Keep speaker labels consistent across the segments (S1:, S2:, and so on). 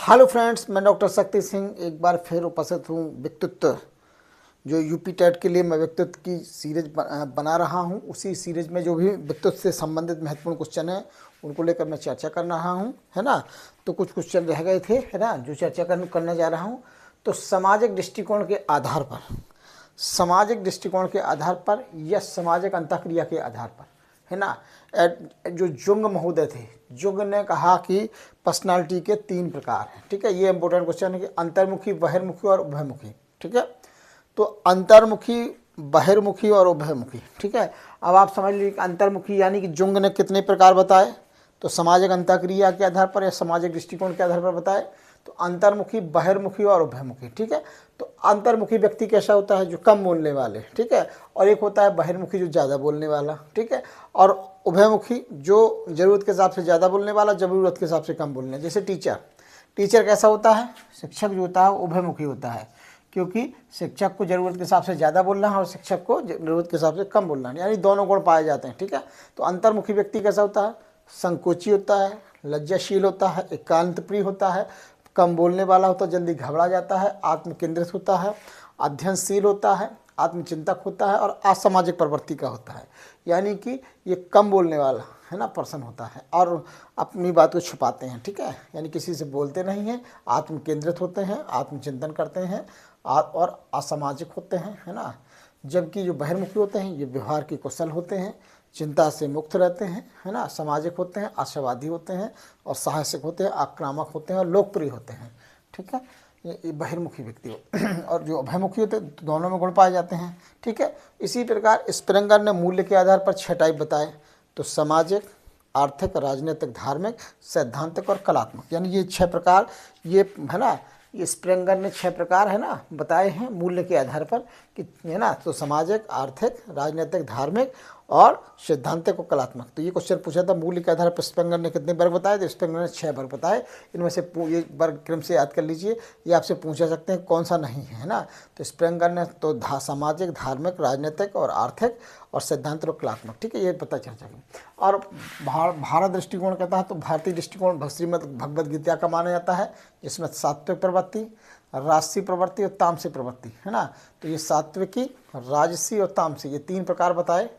S1: Hello friends, मैं doctor Shakti Singh एक बार फिर उपस्थित हूँ। व्यक्तित्व जो यूपी टेट के लिए मैं व्यक्तित्व की सीरीज बना रहा हूँ, उसी सीरीज में जो भी व्यक्तित्व से संबंधित महत्वपूर्ण क्वेश्चन हैं उनको लेकर मैं चर्चा कर रहा हूँ, है ना। तो कुछ क्वेश्चन रह गए थे, है ना, जो चर्चा करने जा रहा हूँ। तो सामाजिक दृष्टिकोण के आधार पर, सामाजिक दृष्टिकोण के आधार पर या सामाजिक अंतःक्रिया के आधार पर, है ना। जो जुंग महोदय थे, जुंग ने कहा कि पर्सनालिटी के 3 प्रकार हैं। ठीक है, ये इंपॉर्टेंट क्वेश्चन है कि अंतर्मुखी, बहिर्मुखी और उभयमुखी। ठीक है, तो अंतर्मुखी, बहिर्मुखी और उभयमुखी। ठीक है, अब आप समझ लीजिए अंतर्मुखी यानी कि जुंग ने कितने प्रकार बताए, तो सामाजिक अंतःक्रिया के आधार पर या सामाजिक दृष्टिकोण के आधार पर बताए। तो अंतर्मुखी, बहिर्मुखी और उभयमुखी। ठीक है, तो अंतर्मुखी व्यक्ति कैसा होता है, जो कम बोलने वाले, ठीक है, और एक होता है बहिर्मुखी जो ज़्यादा बोलने वाला। ठीक है, और उभयमुखी जो ज़रूरत के हिसाब से ज़्यादा बोलने वाला, ज़रूरत के हिसाब से कम बोलने। जैसे टीचर, टीचर कैसा होता है, शिक्षक जो होता है वो उभयमुखी होता है, क्योंकि शिक्षक को ज़रूरत के हिसाब से ज़्यादा बोलना है और शिक्षक को ज़रूरत के हिसाब से कम बोलना है, यानी दोनों गुण पाए जाते हैं। ठीक है, तो अंतर्मुखी व्यक्ति कैसा होता है, संकोची होता है, लज्जाशील होता है, एकांत प्रिय होता है, कम बोलने वाला होता है, जल्दी घबरा जाता है, आत्मकेंद्रित होता है, अध्ययनशील होता है, आत्मचिंतक होता है और असामाजिक प्रवृत्ति का होता है। यानी कि ये कम बोलने वाला, है ना, पर्सन होता है और अपनी बात को छुपाते हैं। ठीक है, यानी किसी से बोलते नहीं हैं, आत्मकेंद्रित होते हैं, आत्मचिंतन करते हैं और असामाजिक होते हैं, है ना। जबकि जो बहिर्मुखी होते हैं ये व्यवहार के कुशल होते हैं, चिंता से मुक्त रहते हैं, है ना, सामाजिक होते हैं, आशावादी होते हैं और साहसिक होते हैं, आक्रामक होते हैं और लोकप्रिय होते हैं। ठीक है, ये बहिर्मुखी व्यक्ति हो और जो अभयमुखी होते हैं दोनों में गुण पाए जाते हैं। ठीक है, इसी प्रकार स्प्रेंगर ने मूल्य के आधार पर 6 टाइप बताए। तो सामाजिक, आर्थिक, राजनीतिक, धार्मिक, सैद्धांतिक और कलात्मक, यानी ये 6 प्रकार, ये है ना, ये स्प्रेंगर ने 6 प्रकार, है ना, बताए हैं मूल्य के आधार पर कि, है ना। तो सामाजिक, आर्थिक, राजनीतिक, धार्मिक और सिद्धांतिक और कलात्मक। तो ये क्वेश्चन पूछा था मूल्य के आधार पर स्प्रेंगर ने कितने वर्ग बताए, तो स्प्रेंगर ने 6 वर्ग बताए। इनमें से ये वर्ग क्रम से याद कर लीजिए, ये आपसे पूछा सकते हैं कौन सा नहीं है ना। तो स्प्रेंगर ने तो सामाजिक, धार्मिक, राजनीतिक और आर्थिक और सिद्धांत और कलात्मक। ठीक है, ये पता चर्चा की। और भारत दृष्टिकोण कहता है तो भारतीय दृष्टिकोण श्रीमद् भगवद गीता का माना जाता है, जिसमें सात्विक प्रवृत्ति, राजसी प्रवृत्ति और तामसी प्रवृत्ति, है ना। तो ये सात्विकी, राजसी और तामसी, ये 3 प्रकार बताए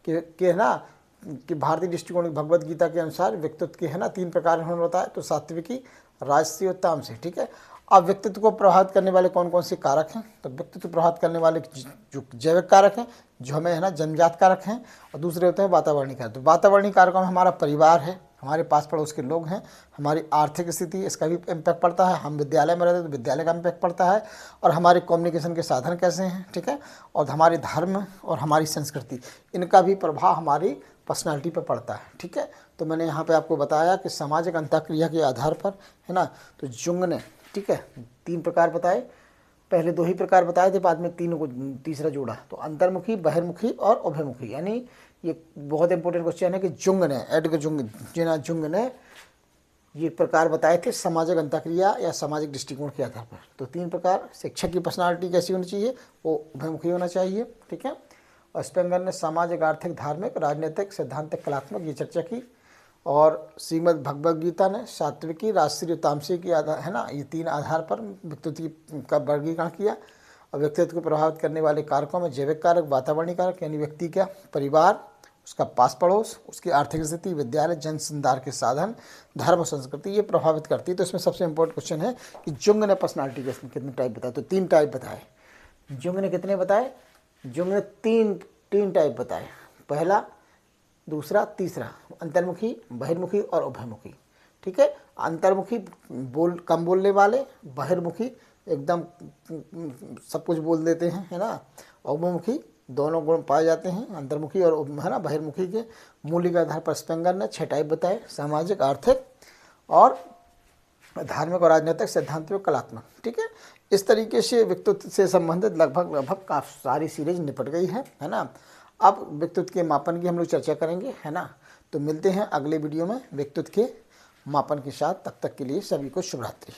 S1: कि है ना, कि भारतीय दृष्टिकोण भगवद गीता के अनुसार व्यक्तित्व के, है ना, 3 प्रकार उन्होंने बताया। तो सात्विकी, राजसी और तामसी। ठीक है, अब व्यक्तित्व को प्रभावित करने वाले कौन कौन से कारक हैं, तो व्यक्तित्व प्रभावित करने वाले जो जैविक कारक हैं, जो हमें, है ना, जन्मजात कारक हैं, और दूसरे होते हैं वातावरणीय कारक। तो वातावरणीय कारकों में हमारा परिवार है, हमारे पास पड़ोस के लोग हैं, हमारी आर्थिक स्थिति, इसका भी इम्पैक्ट पड़ता है, हम विद्यालय में रहते हैं तो विद्यालय का इम्पैक्ट पड़ता है, और हमारे कम्युनिकेशन के साधन कैसे हैं। ठीक है, और हमारे धर्म और हमारी संस्कृति, इनका भी प्रभाव हमारी पर्सनालिटी पर पड़ता है। ठीक है, तो मैंने यहाँ पे आपको बताया कि सामाजिक अंतःक्रिया के आधार पर, है ना, तो जुंग ने, ठीक है, 3 प्रकार बताए। पहले 2 ही प्रकार बताए थे, बाद में 3 को तीसरा जोड़ा। तो अंतर्मुखी, बहिर्मुखी और उभयमुखी, यानी ये बहुत इंपॉर्टेंट क्वेश्चन है कि जुंग ने, एडगर जुंग ने ये प्रकार बताए थे सामाजिक अंतःक्रिया या सामाजिक दृष्टिकोण के आधार पर। तो 3 प्रकार, शिक्षक की पर्सनालिटी कैसी होनी चाहिए, वो उभयमुखी होना चाहिए। ठीक है, और स्पेंगर ने सामाजिक, आर्थिक, धार्मिक, राजनीतिक, सैद्धांतिक, कलात्मक ये चर्चा की। और श्रीमद् भगवद गीता ने सात्विकी, राजसी, तामसी की आधार, है ना, ये 3 आधार पर व्यक्तित्व का वर्गीकरण किया। और व्यक्तित्व को प्रभावित करने वाले कारकों में जैविक कारक, वातावरणीय कारक, यानी व्यक्ति का परिवार, उसका पास पड़ोस, उसकी आर्थिक स्थिति, विद्यालय, जन संचार के साधन, धर्म और संस्कृति, ये प्रभावित करती है। तो इसमें सबसे इंपॉर्टेंट क्वेश्चन है कि जुंग ने पर्सनालिटी के कितने टाइप बताए, तो 3 टाइप बताए। जुंग ने कितने बताए, जुंग ने 3 टाइप बताए, पहला, दूसरा, तीसरा, अंतर्मुखी, बहिर्मुखी और उभयमुखी। ठीक है, अंतर्मुखी कम बोलने वाले, बहिर्मुखी एकदम सब कुछ बोल देते हैं, है ना, और उभयमुखी दोनों गुण पाए जाते हैं, अंतर्मुखी और, है ना, बहिर्मुखी के। मूल्य के आधार पर स्पेंगर ने 6 टाइप बताए, सामाजिक, आर्थिक और धार्मिक और राजनीतिक, सैद्धांतिक, कलात्मक। ठीक है, इस तरीके से व्यक्तित्व से संबंधित लगभग काफ़ी सारी सीरीज निपट गई है ना। अब व्यक्तित्व के मापन की हम लोग चर्चा करेंगे, है ना। तो मिलते हैं अगले वीडियो में व्यक्तित्व के मापन के साथ, तब तक के लिए सभी को शुभ रात्रि।